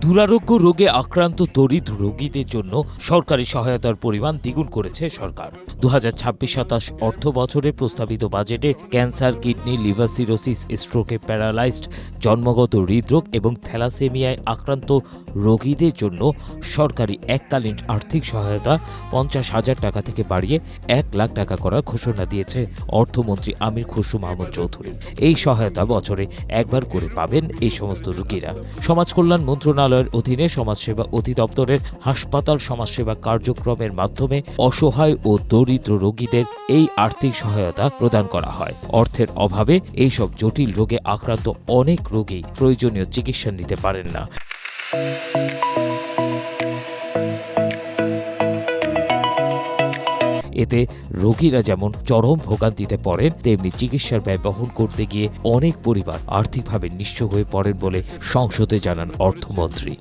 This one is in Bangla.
দুরারোগ্য রোগে আক্রান্ত দরিদ্র রোগীদের জন্য সরকারি সহায়তার পরিমাণ দ্বিগুণ করেছে সরকার। 2026-27 অর্থ বছরে প্রস্তাবিত বাজেটে ক্যান্সার, কিডনি, লিভার সিরোসিস, স্ট্রোকে প্যারালাইজড, জন্মগত হৃদরোগ এবং থ্যালাসেমিয়ায় আক্রান্ত রোগীদের জন্য সরকারি এককালীন আর্থিক সহায়তা 50,000 টাকা থেকে বাড়িয়ে 1 লাখ টাকা করার ঘোষণা দিয়েছে অর্থমন্ত্রী আমির খসরু মাহমুদ চৌধুরী। এই সহায়তা বছরে একবার করে পাবেন এই সমস্ত রোগীরা। সমাজ কল্যাণ মন্ত্রণালয়ের অধীনে সমাজসেবা অধিদপ্তরের হাসপাতাল সমাজসেবা কার্যক্রমের মাধ্যমে অসহায় ও দরিদ্র রোগীদের এই আর্থিক সহায়তা প্রদান করা হয়। অর্থের অভাবে এইসব জটিল রোগে আক্রান্ত অনেক রোগী প্রয়োজনীয় চিকিৎসা নিতে পারেন না। এতে রোগীরা যেমন চরম ভোগান্তিতে পড়েন, তেমনি চিকিৎসার ব্যয় বহন করতে গিয়ে অনেক পরিবার আর্থিকভাবে নিঃস্ব হয়ে পড়েন বলে সংসদে জানান অর্থমন্ত্রী।